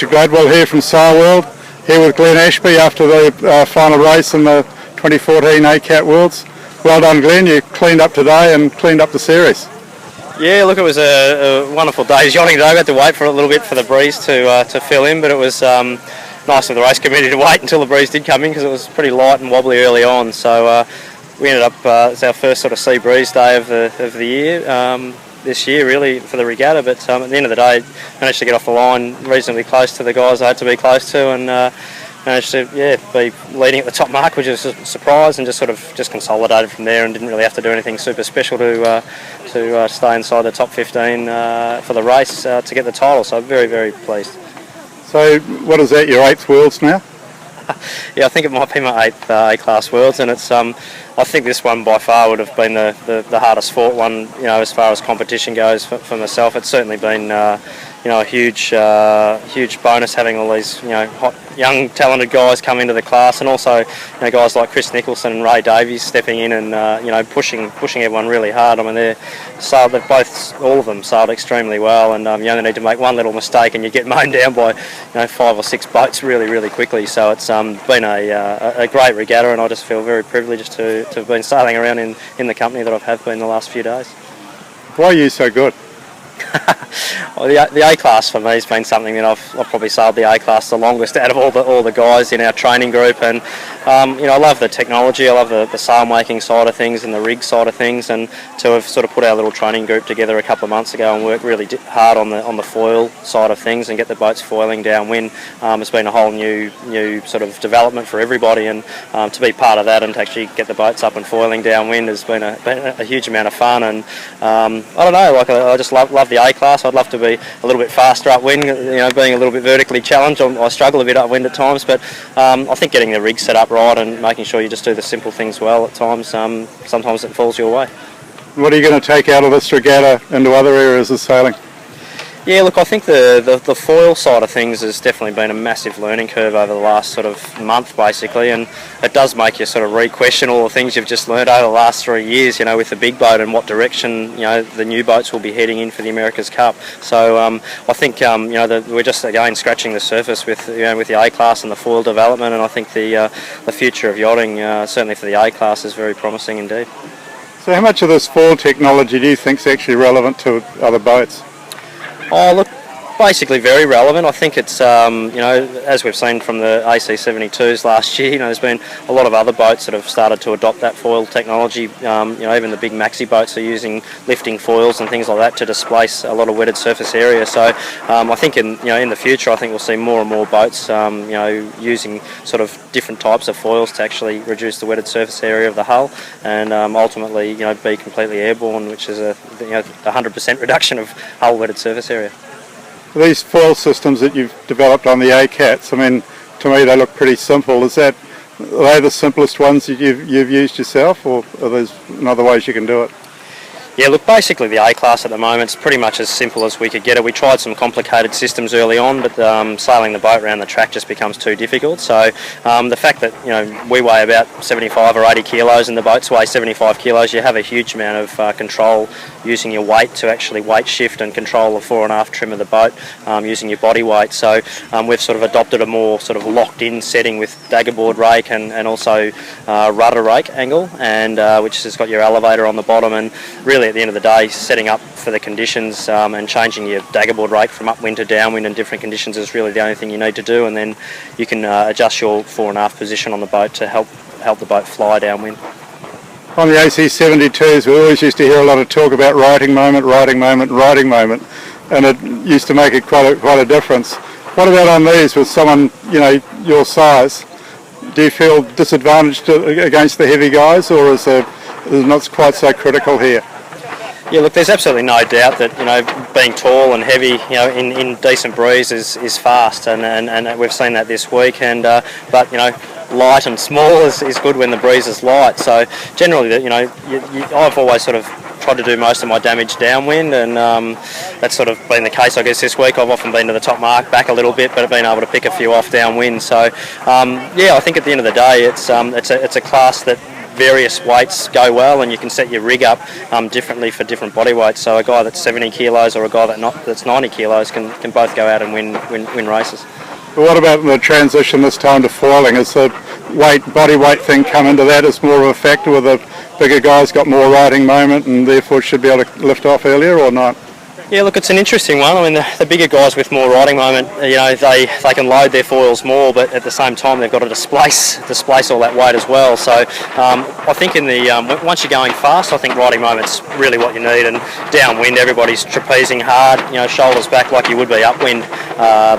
Richard Gladwell here from Sail World, here with Glenn Ashby after the final race in the 2014 ACAT Worlds. Well done, Glenn. You cleaned up today and cleaned up the series. Yeah, look, it was a wonderful day. Yachting today, we had to wait for a little bit for the breeze to fill in, but it was nice of the race committee to wait until the breeze did come in because it was pretty light and wobbly early on. So we ended up, it's our first sort of sea breeze day of the year. This year really for the regatta, but at the end of the day managed to get off the line reasonably close to the guys I had to be close to, and managed to be leading at the top mark, which was a surprise, and just consolidated from there and didn't really have to do anything super special to stay inside the top 15 for the race to get the title, so very, very pleased. So what is that, your 8th Worlds now? Yeah, I think it might be my 8th A-class Worlds, and it's I think this one by far would have been the hardest fought one, as far as competition goes for myself. It's certainly been a huge bonus having all these hot, young, talented guys come into the class, and also guys like Chris Nicholson and Ray Davies stepping in and pushing everyone really hard. I mean, all of them sailed extremely well, and you only need to make one little mistake and you get mown down by 5 or 6 boats really quickly. So it's been a great regatta, and I just feel very privileged to have been sailing around in the company that I've been the last few days. Why are you so good? Well, the A-class for me has been something that I've probably sailed the A-class the longest out of all the guys in our training group, and I love the technology, I love the sail making side of things and the rig side of things, and to have sort of put our little training group together a couple of months ago and work really hard on the foil side of things and get the boats foiling downwind, it's been a whole new sort of development for everybody, and to be part of that and to actually get the boats up and foiling downwind has been a huge amount of fun, and I don't know, I just love the A-class. I'd love to be a little bit faster upwind, being a little bit vertically challenged. I struggle a bit upwind at times, but I think getting the rig set up right and making sure you just do the simple things well at times, sometimes it falls your way. What are you going to take out of this regatta into other areas of sailing? Yeah, look, I think the foil side of things has definitely been a massive learning curve over the last sort of month, basically, and it does make you sort of re-question all the things you've just learned over the last 3 years, with the big boat and what direction, the new boats will be heading in for the America's Cup. So I think, we're just, again, scratching the surface with the A-class and the foil development, and I think the future of yachting, certainly for the A-class, is very promising indeed. So how much of this foil technology do you think is actually relevant to other boats? Oh, look, basically very relevant. I think it's, as we've seen from the AC-72s last year, there's been a lot of other boats that have started to adopt that foil technology. Even the big maxi boats are using lifting foils and things like that to displace a lot of wetted surface area. So I think in the future, I think we'll see more and more boats, using sort of different types of foils to actually reduce the wetted surface area of the hull, and ultimately, be completely airborne, which is a 100% reduction of hull wetted surface area. These foil systems that you've developed on the ACATs, I mean, to me they look pretty simple. Are they the simplest ones that you've used yourself, or are there other ways you can do it? Yeah, look, basically the A-class at the moment is pretty much as simple as we could get it. We tried some complicated systems early on, but sailing the boat around the track just becomes too difficult. So the fact that we weigh about 75 or 80 kilos and the boats weigh 75 kilos, you have a huge amount of control using your weight to actually weight shift and control the fore and aft trim of the boat using your body weight. So we've sort of adopted a more sort of locked-in setting with daggerboard rake and also rudder rake angle, and which has got your elevator on the bottom, and really at the end of the day, setting up for the conditions and changing your daggerboard rake from upwind to downwind in different conditions is really the only thing you need to do, and then you can adjust your fore and aft position on the boat to help the boat fly downwind. On the AC-72s, we always used to hear a lot of talk about righting moment, and it used to make it quite a difference. What about on these with someone your size? Do you feel disadvantaged against the heavy guys, or is it not quite so critical here? Yeah, look, there's absolutely no doubt that being tall and heavy, in decent breeze is fast, and we've seen that this week. And but light and small is good when the breeze is light. So generally, I've always sort of tried to do most of my damage downwind, and that's sort of been the case, I guess, this week. I've often been to the top mark, back a little bit, but I've been able to pick a few off downwind. So I think at the end of the day, it's a class that various weights go well, and you can set your rig up differently for different body weights. So a guy that's 70 kilos or a guy that's 90 kilos can both go out and win races. But what about the transition this time to foiling? Has the body weight thing come into that as more of a factor, with the bigger guys got more riding moment and therefore should be able to lift off earlier, or not? Yeah, look, it's an interesting one. I mean, the bigger guys with more riding moment, they can load their foils more, but at the same time they've got to displace all that weight as well. So I think once you're going fast, I think riding moment's really what you need. And downwind, everybody's trapezing hard, shoulders back like you would be upwind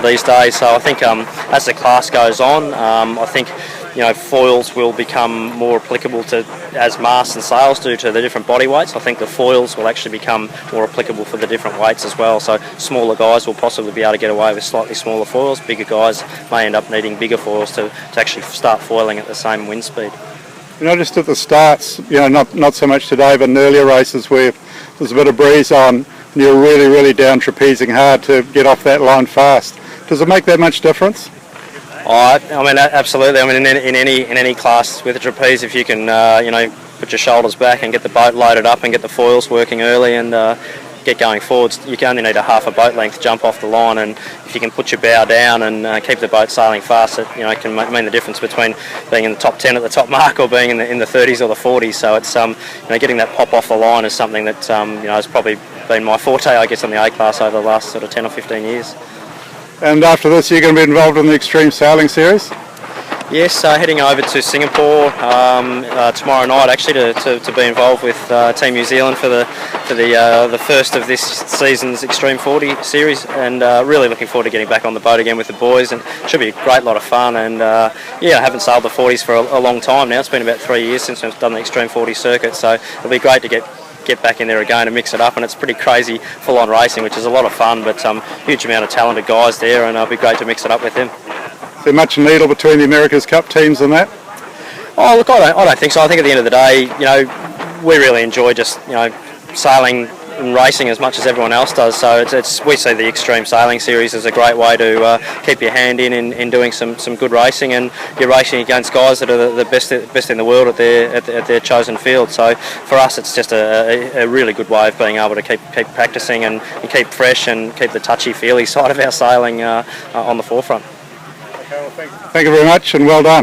these days. So I think as the class goes on, I think foils will become more applicable to, as masts and sails do, to the different body weights. I think the foils will actually become more applicable for the different weights as well. So smaller guys will possibly be able to get away with slightly smaller foils. Bigger guys may end up needing bigger foils to actually start foiling at the same wind speed. Just at the starts, not so much today, but in earlier races where there's a bit of breeze on, and you're really, really down trapezing hard to get off that line fast. Does it make that much difference? I mean, absolutely. I mean, in any class with a trapeze, if you can, put your shoulders back and get the boat loaded up and get the foils working early and get going forwards, you can only need a half a boat length jump off the line, and if you can put your bow down and keep the boat sailing fast, it can mean the difference between being in the top 10 at the top mark or being in the 30s or the 40s. So it's getting that pop off the line is something that has probably been my forte, I guess, on the A class over the last sort of 10 or 15 years. And after this, you're going to be involved in the Extreme Sailing Series? Yes, heading over to Singapore tomorrow night, actually, to be involved with Team New Zealand for the first of this season's Extreme 40 series, and really looking forward to getting back on the boat again with the boys, and it should be a great lot of fun. And I haven't sailed the 40s for a long time now. It's been about 3 years since we've done the Extreme 40 circuit, so it'll be great to get back in there again and mix it up. And it's pretty crazy full-on racing, which is a lot of fun, but huge amount of talented guys there, and it'll be great to mix it up with them. Is there much needle between the America's Cup teams and that? Oh, look, I don't think so. I think at the end of the day, we really enjoy just sailing and racing as much as everyone else does. So we see the Extreme Sailing Series as a great way to keep your hand in doing some good racing, and you're racing against guys that are the best in the world at their chosen field. So for us, it's just a really good way of being able to keep practicing and keep fresh and keep the touchy-feely side of our sailing on the forefront. Okay, well, thank you very much, and well done.